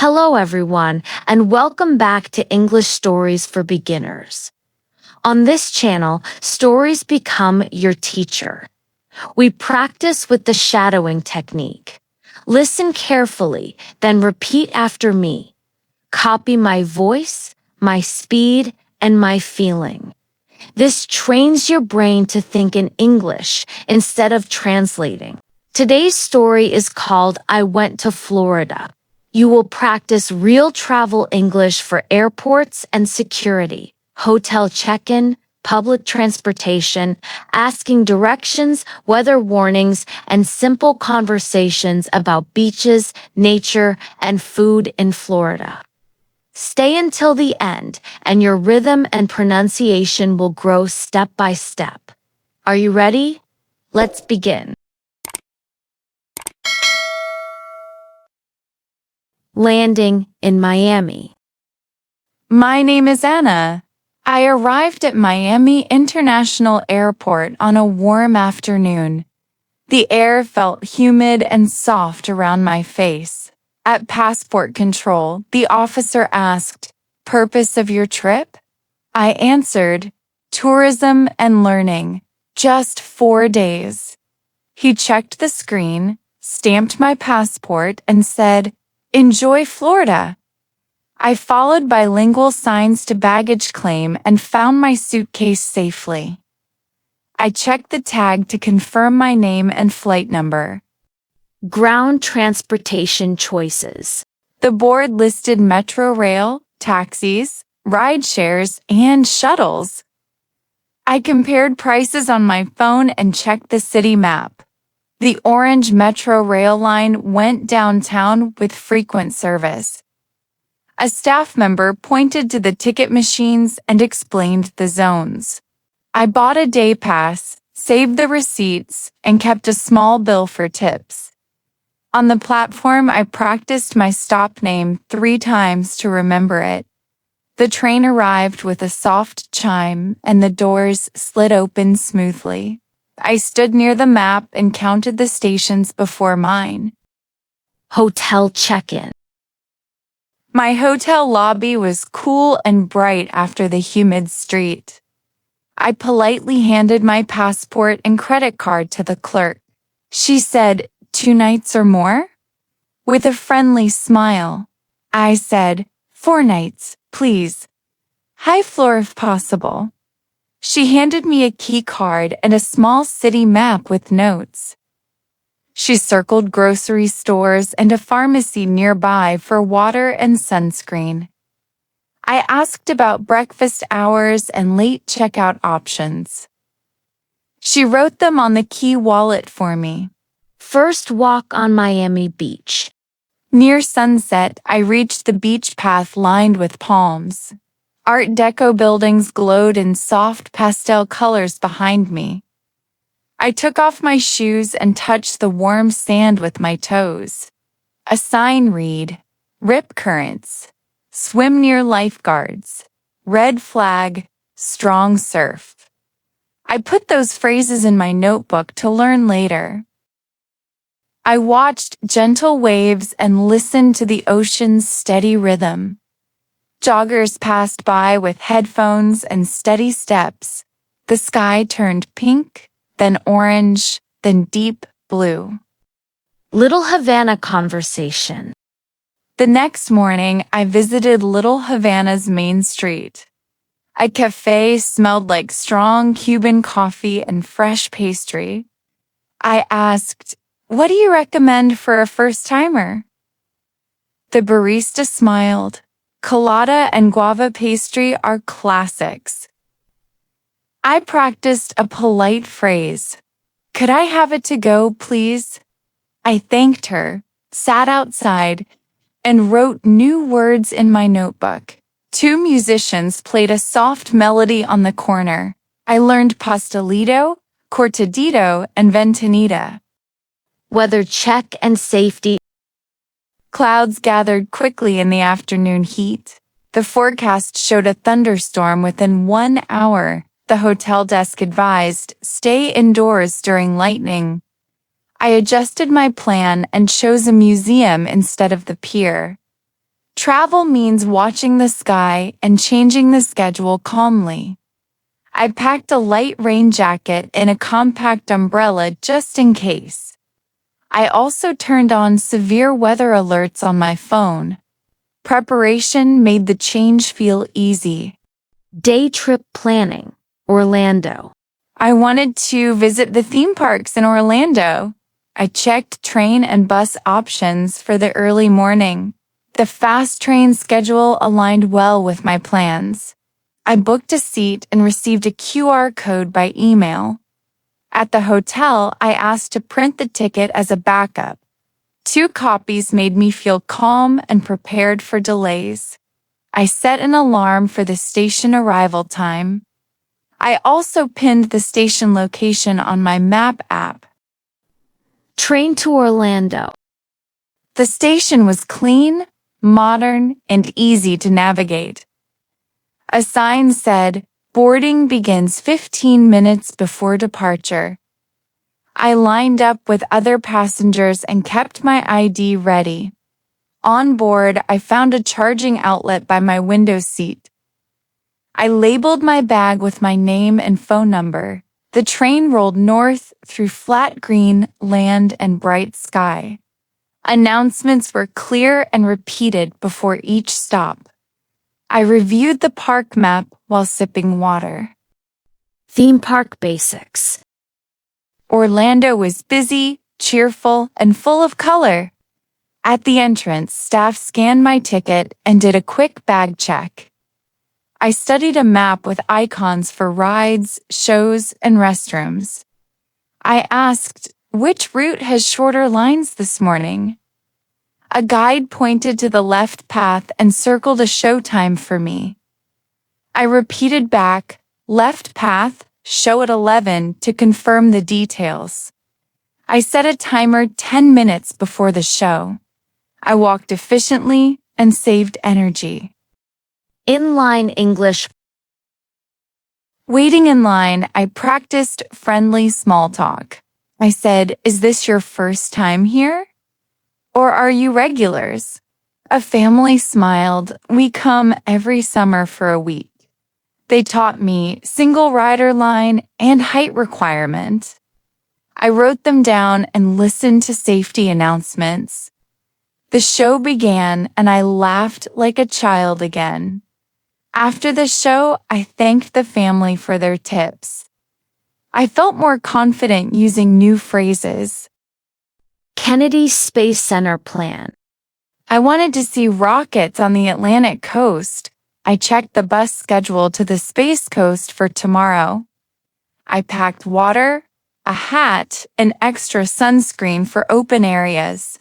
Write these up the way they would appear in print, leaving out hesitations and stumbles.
Hello, everyone, and welcome back to English Stories for Beginners. On this channel, stories become your teacher. We practice with the shadowing technique. Listen carefully, then repeat after me. Copy my voice, my speed, and my feeling. This trains your brain to think in English instead of translating. Today's story is called I Went to Florida. You will practice real travel English for airports and security, hotel check-in, public transportation, asking directions, weather warnings, and simple conversations about beaches, nature, and food in Florida. Stay until the end, and your rhythm and pronunciation will grow step by step. Are you ready? Let's begin. Landing in Miami. My name is Anna. I arrived at Miami International Airport on a warm afternoon. The air felt humid and soft around my face. At passport control, the officer asked, "Purpose of your trip?" I answered, "Tourism and learning. Just 4 days." He checked the screen, stamped my passport, and said, "Enjoy Florida." I followed bilingual signs to baggage claim and found my suitcase safely. I checked the tag to confirm my name and flight number. Ground transportation choices. The board listed metro rail, taxis, ride shares, and shuttles. I compared prices on my phone and checked the city map. The orange metro rail line went downtown with frequent service. A staff member pointed to the ticket machines and explained the zones. I bought a day pass, saved the receipts, and kept a small bill for tips. On the platform, I practiced my stop name 3 times to remember it. The train arrived with a soft chime, and the doors slid open smoothly. I stood near the map and counted the stations before mine. Hotel check-in. My hotel lobby was cool and bright after the humid street. I politely handed my passport and credit card to the clerk. She said, "2 nights or more?" With a friendly smile, I said, "4 nights, please. High floor if possible." She handed me a key card and a small city map with notes. She circled grocery stores and a pharmacy nearby for water and sunscreen. I asked about breakfast hours and late checkout options. She wrote them on the key wallet for me. First walk on Miami Beach. Near sunset, I reached the beach path lined with palms. Art Deco buildings glowed in soft pastel colors behind me. I took off my shoes and touched the warm sand with my toes. A sign read, "Rip currents. Swim near lifeguards. Red flag. Strong surf." I put those phrases in my notebook to learn later. I watched gentle waves and listened to the ocean's steady rhythm. Joggers passed by with headphones and steady steps. The sky turned pink, then orange, then deep blue. Little Havana conversation. The next morning, I visited Little Havana's main street. A cafe smelled like strong Cuban coffee and fresh pastry. I asked, "What do you recommend for a first-timer?" The barista smiled. Colada and guava pastry are classics. I practiced a polite phrase. "Could I have it to go, please?" I thanked her, sat outside, and wrote new words in my notebook. 2 musicians played a soft melody on the corner. I learned pastelito, cortadito, and ventanita. Weather check and safety. Clouds gathered quickly in the afternoon heat. The forecast showed a thunderstorm within 1 hour. The hotel desk advised, "Stay indoors during lightning." I adjusted my plan and chose a museum instead of the pier. Travel means watching the sky and changing the schedule calmly. I packed a light rain jacket and a compact umbrella just in case. I also turned on severe weather alerts on my phone. Preparation made the change feel easy. Day trip planning, Orlando. I wanted to visit the theme parks in Orlando. I checked train and bus options for the early morning. The fast train schedule aligned well with my plans. I booked a seat and received a QR code by email. At the hotel, I asked to print the ticket as a backup. 2 copies made me feel calm and prepared for delays. I set an alarm for the station arrival time. I also pinned the station location on my map app. Train to Orlando. The station was clean, modern, and easy to navigate. A sign said, "Boarding begins 15 minutes before departure." I lined up with other passengers and kept my ID ready. On board, I found a charging outlet by my window seat. I labeled my bag with my name and phone number. The train rolled north through flat green land and bright sky. Announcements were clear and repeated before each stop. I reviewed the park map while sipping water. Theme park basics. Orlando was busy, cheerful, and full of color. At the entrance, staff scanned my ticket and did a quick bag check. I studied a map with icons for rides, shows, and restrooms. I asked, "Which route has shorter lines this morning?" A guide pointed to the left path and circled a show time for me. I repeated back, "Left path, show at 11" to confirm the details. I set a timer 10 minutes before the show. I walked efficiently and saved energy. Inline English. Waiting in line, I practiced friendly small talk. I said, "Is this your first time here? Or are you regulars?" A family smiled. "We come every summer for a week." They taught me single rider line and height requirement. I wrote them down and listened to safety announcements. The show began and I laughed like a child again. After the show, I thanked the family for their tips. I felt more confident using new phrases. Kennedy Space Center plan. I wanted to see rockets on the Atlantic coast. I checked the bus schedule to the Space Coast for tomorrow. I packed water, a hat, and extra sunscreen for open areas.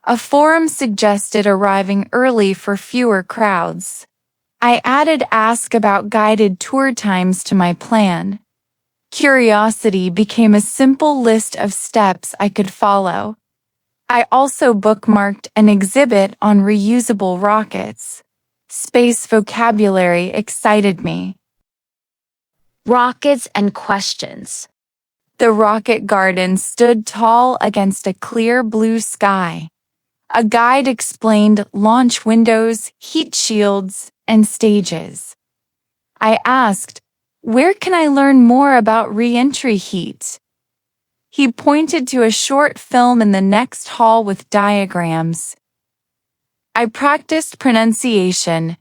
A forum suggested arriving early for fewer crowds. I added ask about guided tour times to my plan. Curiosity became a simple list of steps I could follow. I also bookmarked an exhibit on reusable rockets. Space vocabulary excited me. Rockets and questions. The rocket garden stood tall against a clear blue sky. A guide explained launch windows, heat shields, and stages. I asked, "Where can I learn more about re-entry heat?" He pointed to a short film in the next hall with diagrams. I practiced pronunciation,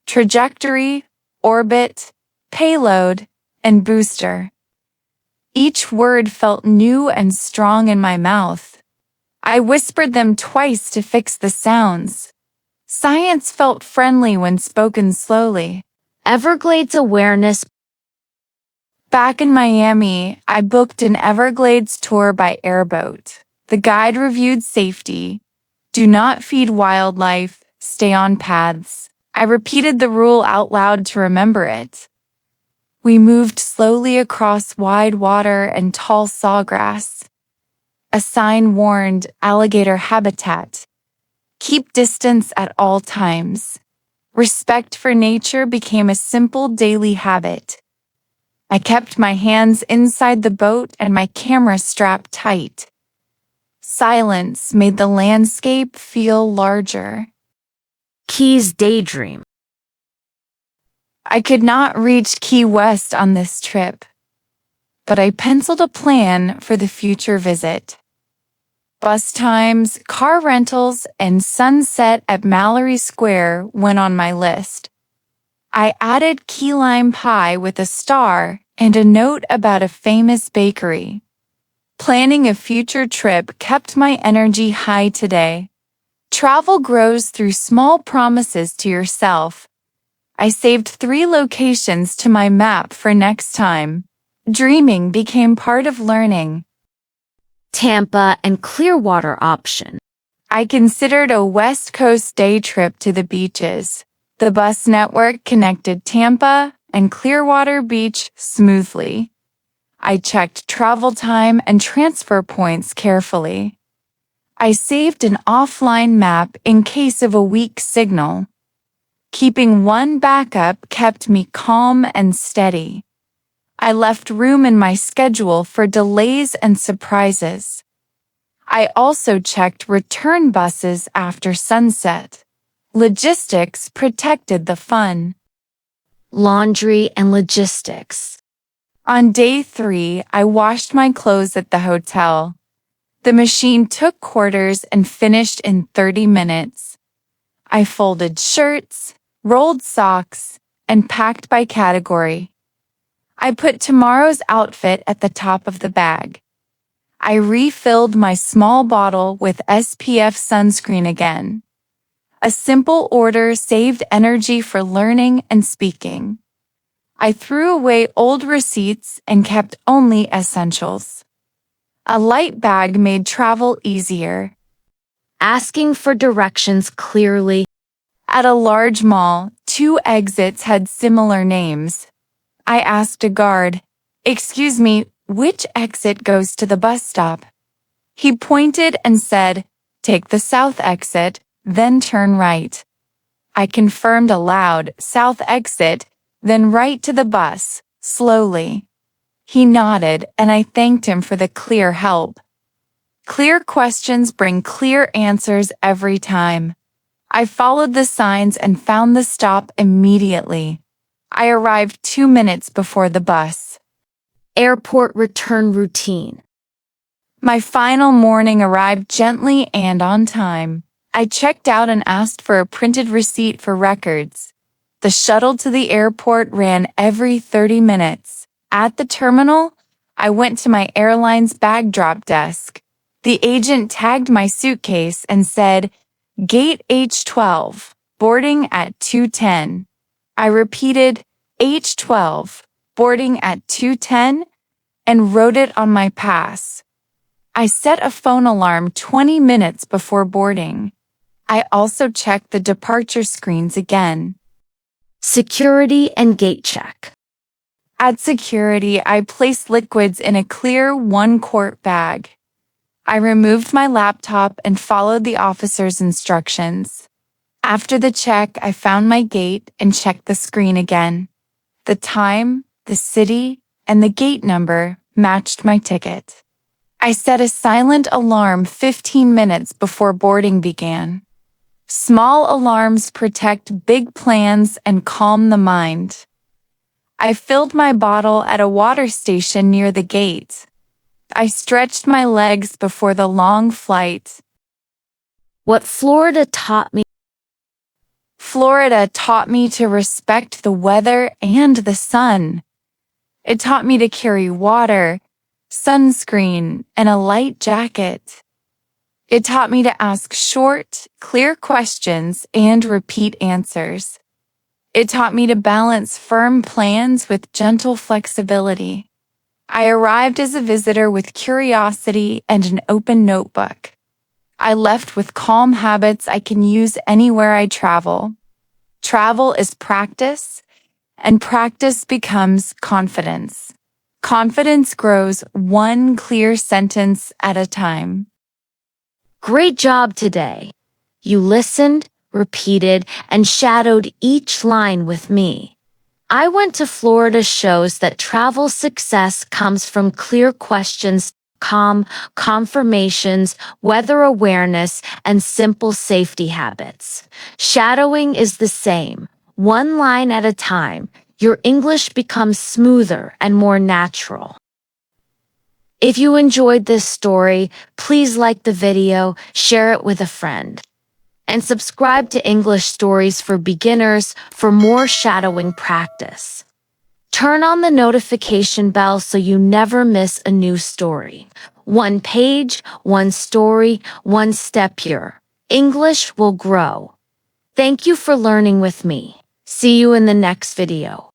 trajectory, orbit, payload, and booster. Each word felt new and strong in my mouth. I whispered them twice to fix the sounds. Science felt friendly when spoken slowly. Everglades Awareness. Back in Miami, I booked an Everglades tour by airboat. The guide reviewed safety. Do not feed wildlife, stay on paths. I repeated the rule out loud to remember it. We moved slowly across wide water and tall sawgrass. A sign warned alligator habitat. Keep distance at all times. Respect for nature became a simple daily habit. I kept my hands inside the boat and my camera strapped tight. Silence made the landscape feel larger. Keys Daydream. I could not reach Key West on this trip, but I penciled a plan for the future visit. Bus times, car rentals, and sunset at Mallory Square went on my list. I added key lime pie with a star and a note about a famous bakery. Planning a future trip kept my energy high today. Travel grows through small promises to yourself. I saved 3 locations to my map for next time. Dreaming became part of learning. Tampa and Clearwater option. I considered a West Coast day trip to the beaches. The bus network connected Tampa and Clearwater Beach smoothly. I checked travel time and transfer points carefully. I saved an offline map in case of a weak signal. Keeping one backup kept me calm and steady. I left room in my schedule for delays and surprises. I also checked return buses after sunset. Logistics protected the fun. Laundry and logistics. On day 3, I washed my clothes at the hotel. The machine took quarters and finished in 30 minutes. I folded shirts, rolled socks, and packed by category. I put tomorrow's outfit at the top of the bag. I refilled my small bottle with SPF sunscreen again. A simple order saved energy for learning and speaking. I threw away old receipts and kept only essentials. A light bag made travel easier. Asking for directions clearly. At a large mall, 2 exits had similar names. I asked a guard, "Excuse me, which exit goes to the bus stop?" He pointed and said, "Take the south exit, then turn right." I confirmed aloud, "South exit, then right to the bus," slowly. He nodded, and I thanked him for the clear help. Clear questions bring clear answers every time. I followed the signs and found the stop immediately. I arrived 2 minutes before the bus. Airport return routine. My final morning arrived gently and on time. I checked out and asked for a printed receipt for records. The shuttle to the airport ran every 30 minutes. At the terminal, I went to my airline's bag drop desk. The agent tagged my suitcase and said, "Gate H12, boarding at 2:10. I repeated, "H12, boarding at 2:10, and wrote it on my pass. I set a phone alarm 20 minutes before boarding. I also checked the departure screens again. Security and gate check. At security, I placed liquids in a clear 1-quart bag. I removed my laptop and followed the officer's instructions. After the check, I found my gate and checked the screen again. The time, the city, and the gate number matched my ticket. I set a silent alarm 15 minutes before boarding began. Small alarms protect big plans and calm the mind. I filled my bottle at a water station near the gate. I stretched my legs before the long flight. What Florida taught me. Florida taught me to respect the weather and the sun. It taught me to carry water, sunscreen, and a light jacket. It taught me to ask short, clear questions and repeat answers. It taught me to balance firm plans with gentle flexibility. I arrived as a visitor with curiosity and an open notebook. I left with calm habits I can use anywhere I travel. Travel is practice, and practice becomes confidence. Confidence grows one clear sentence at a time. Great job today. You listened, repeated, and shadowed each line with me. I went to Florida shows that travel success comes from clear questions, calm, confirmations, weather awareness, and simple safety habits. Shadowing is the same. One line at a time, your English becomes smoother and more natural. If you enjoyed this story, please like the video, share it with a friend, and subscribe to English Stories for Beginners for more shadowing practice. Turn on the notification bell so you never miss a new story. One page, one story, one step your English will grow. Thank you for learning with me. See you in the next video.